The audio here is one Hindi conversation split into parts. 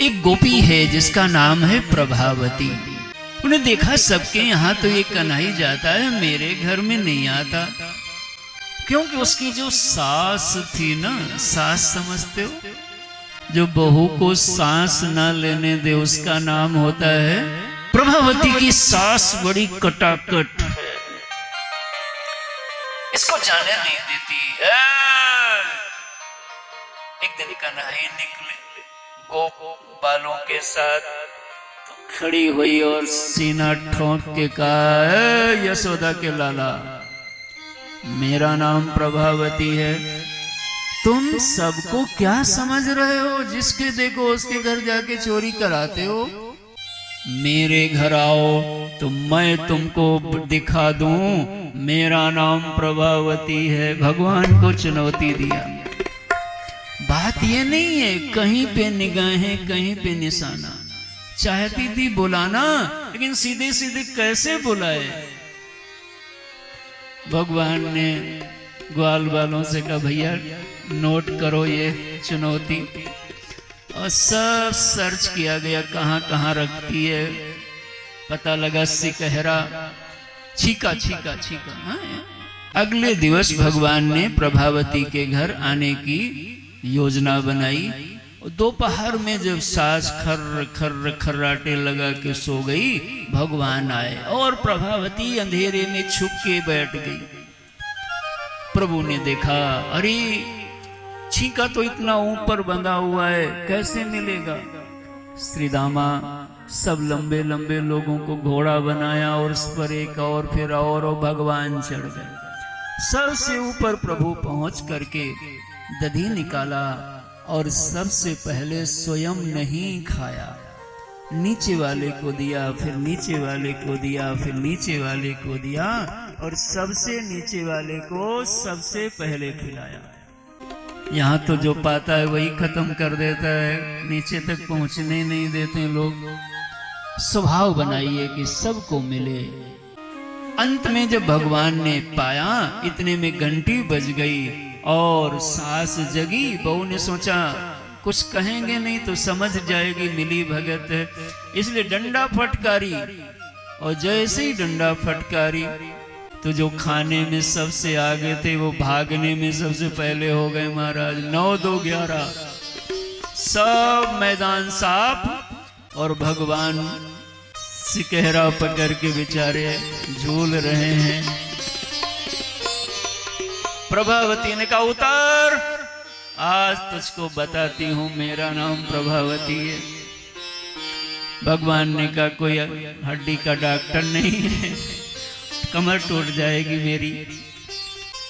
एक गोपी है जिसका नाम है प्रभावती। उन्हें देखा सबके यहाँ तो ये कन्हई जाता है, मेरे घर में नहीं आता। क्योंकि उसकी जो सास थी ना, सास समझते हो, जो बहू को सांस ना लेने दे उसका नाम होता है प्रभावती। की सास बड़ी कटाकट है, इसको जाने नहीं देती। एक दिन कन्हई निकले गोप बालों के साथ, तो खड़ी हुई और सीना ठोंक के कहा, यशोदा के लाला, मेरा नाम प्रभावती है। तुम सबको क्या समझ रहे हो? जिसके देखो उसके घर जाके चोरी कराते हो। मेरे घर आओ तो मैं तुमको दिखा दूं, मेरा नाम प्रभावती है। भगवान को चुनौती दिया। बात ये नहीं है कहीं पे निगाहें कहीं पे निशाना। चाहती थी बुलाना, लेकिन सीधे सीधे कैसे बुलाए। भगवान ने ग्वाल वालों से कहा, भैया नोट करो ये चुनौती। और सब सर्च किया गया कहाँ कहाँ रखती है। पता लगा सिकहरा, छीका छीका छीका। हाँ? अगले दिवस भगवान ने प्रभावती के घर आने की योजना बनाई। दोपहर में जब सास खर्र खर्र खर्राटे लगा के सो गई, भगवान आए और प्रभावती अंधेरे में छुप के बैठ गई। प्रभु ने देखा, अरे छीका तो इतना ऊपर बंधा हुआ है, कैसे मिलेगा। श्रीदामा सब लंबे लंबे लोगों को घोड़ा बनाया और उस पर एक और फिर और भगवान चढ़ गए। सबसे ऊपर प्रभु पहुंच करके दधी निकाला और सबसे पहले स्वयं नहीं खाया। नीचे वाले को दिया, फिर नीचे वाले को दिया, फिर नीचे वाले को दिया और सबसे नीचे वाले को सबसे पहले खिलाया। यहाँ तो जो पाता है वही खत्म कर देता है, नीचे तक पहुंचने नहीं देते लोग। स्वभाव बनाइए कि सबको मिले। अंत में जब भगवान ने पाया, इतने में घंटी बज गई और सास जगी। बहू ने सोचा कुछ कहेंगे नहीं तो समझ जाएगी मिली भगत है, इसलिए डंडा फटकारी। और जैसे ही डंडा फटकारी तो जो खाने में सबसे आगे थे वो भागने में सबसे पहले हो गए महाराज। 9-2-11 सब मैदान साफ और भगवान सिकहरा पकड़ के बेचारे झूल रहे हैं। प्रभावती ने कहा, उतर, आज तुझको बताती हूं मेरा नाम प्रभावती है। भगवान ने कहा, कोई हड्डी का डॉक्टर नहीं है, कमर टूट जाएगी मेरी।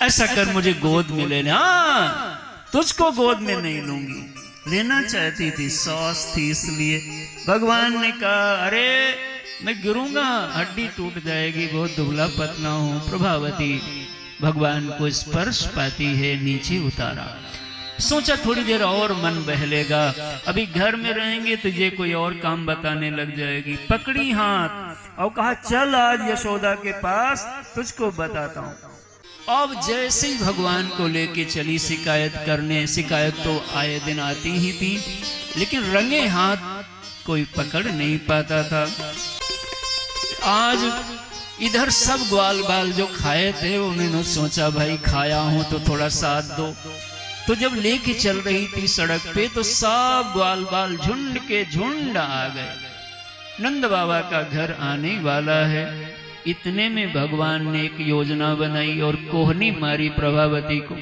ऐसा कर मुझे गोद में ले ले। हाँ, तुझको गोद में नहीं लूंगी। लेना चाहती थी, सॉस थी इसलिए। भगवान ने कहा, अरे मैं गिरूंगा, हड्डी टूट जाएगी, बहुत दुबला पतला हूं। प्रभावती भगवान को स्पर्श पाती है, नीचे उतारा। सोचा थोड़ी देर और मन बहलेगा, अभी घर में रहेंगे तो ये कोई और काम बताने लग जाएगी। पकड़ी हाथ और कहा, चल आज यशोदा के पास, तुझको बताता हूं। अब जैसे ही भगवान को लेके चली शिकायत करने, शिकायत तो आए दिन आती ही थी, लेकिन रंगे हाथ कोई पकड़ नहीं पाता था। आज इधर सब ग्वाल बाल जो खाए थे उन्होंने सोचा भाई खाया हूं तो थोड़ा साथ दो। तो जब लेके चल रही थी सड़क पे तो सब ग्वाल बाल झुंड के झुंड आ गए। नंद बाबा का घर आने वाला है। इतने में भगवान ने एक योजना बनाई और कोहनी मारी प्रभावती को।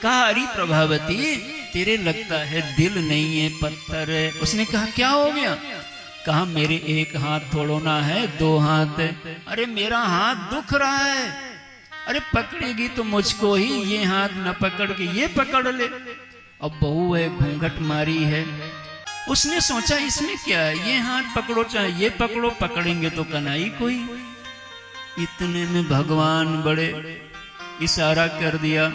कहा, अरे प्रभावती तेरे लगता है दिल नहीं है पत्थर है। उसने कहा, क्या हो गया? कहा, मेरे एक हाथ थोड़ो ना है, 2 हाथ है। अरे मेरा हाथ दुख रहा है। अरे पकड़ेगी तो मुझको ही, ये हाथ न पकड़ के ये पकड़ ले। अब बहू है, घूंघट मारी है। उसने सोचा इसमें क्या है, ये हाथ पकड़ो चाहे ये पकड़ो, पकड़ेंगे तो कन्हई कोई। इतने में भगवान बड़े इशारा कर दिया।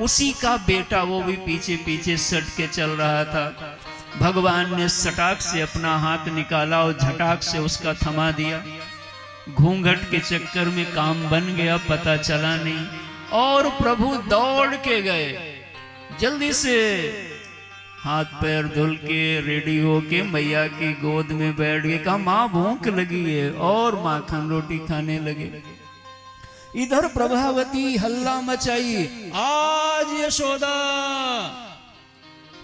उसी का बेटा वो भी पीछे पीछे सट के चल रहा था। भगवान ने सटाक से अपना हाथ निकाला और झटाक से उसका थमा दिया। घूंघट के चक्कर में काम बन गया, पता चला नहीं। और प्रभु दौड़ के गए, जल्दी से हाथ पैर धुल के रेडी होके मैया की गोद में बैठ गए। कहा माँ भूख लगी है, और माखन रोटी खाने लगे। इधर प्रभावती हल्ला मचाई, आज यशोदा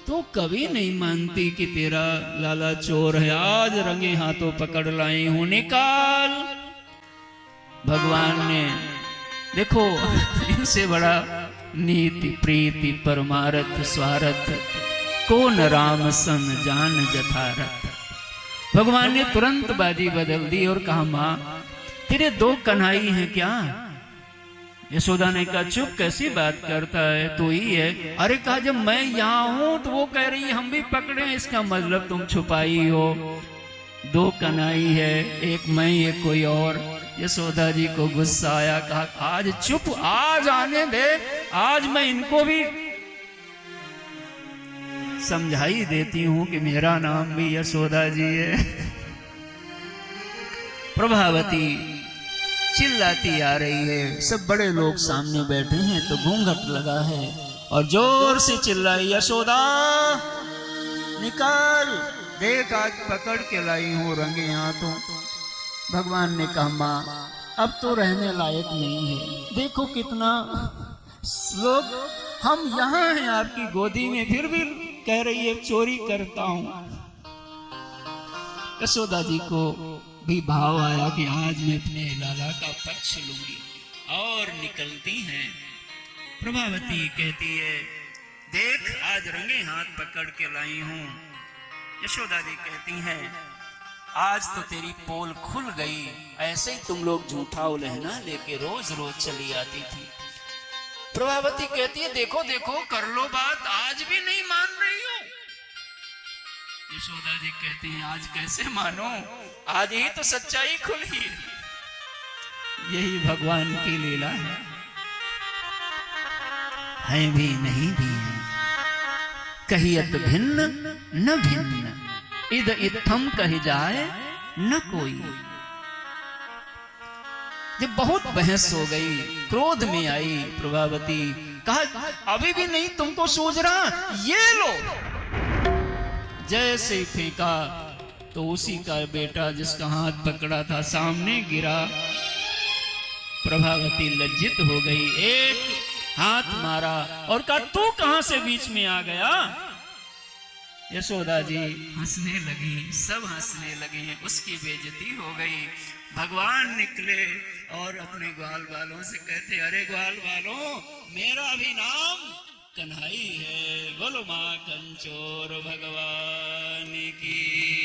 तो कभी नहीं मानती कि तेरा लाला चोर है, आज रंगे हाथों पकड़ लाई हूं, निकाल। भगवान ने देखो इनसे बड़ा नीति प्रीति परमारथ स्वार्थ कौन राम सन जान जथारथ। भगवान ने तुरंत बाजी बदल दी और कहा मां तेरे दो कन्हई हैं क्या? यशोदा ने कहा चुप, कैसी बात करता है, तो ही है। अरे कहा जब मैं यहाँ हूं तो वो कह रही है हम भी पकड़े, इसका मतलब तुम छुपाई हो। दो कन्हई है, एक मैं एक कोई और। यशोदा जी को गुस्सा आया, कहा आज चुप, आज आने दे, आज मैं इनको भी समझाई देती हूं कि मेरा नाम भी यशोदा जी है। प्रभावती चिल्लाती आ रही है, सब बड़े लोग सामने बैठे हैं तो घूंघट लगा है, और जोर से चिल्लाई यशोदा निकाल, देख आज पकड़ के लाई हूं रंगे हाथों। भगवान ने कहा मां अब तो रहने लायक नहीं है, देखो कितना लोग, हम यहाँ हैं आपकी गोदी में, फिर भी कह रही है चोरी करता हूं। यशोदा जी को भी भाव आया कि आज मैं अपने लाला का पक्ष लूंगी, और निकलती हैं। प्रभावती कहती है देख आज रंगे हाथ पकड़ के लाई हूं। यशोदा जी कहती हैं आज तो तेरी पोल खुल गई, ऐसे ही तुम लोग झूठा उलहना लेके रोज रोज चली आती थी। प्रभावती कहती है देखो देखो कर लो बात, आज भी नहीं मान रही हो। यशोदा जी कहती हैं आज कैसे मानो, आज ही तो सच्चाई खुली। यही भगवान की लीला है भी नहीं भी है। कहियत भिन्न न भिन्न, इद इत्थम कही जाए न कोई। जब बहुत बहस हो गई, क्रोध में आई प्रभावती, कहा अभी भी नहीं तुमको सूझ रहा, ये लो। जैसे फेंका तो उसी का बेटा जिसका हाथ पकड़ा था सामने गिरा। प्रभावती लज्जित हो गई, एक हाथ मारा और कहा तू कहां से बीच में आ गया? यशोदा जी हंसने लगी, सब हंसने लगे, उसकी बेइज्जती हो गई। भगवान निकले और अपने ग्वाल वालों से कहते अरे ग्वाल वालों मेरा भी नाम कन्हई है, बोलो मां कंचोर भगवान की।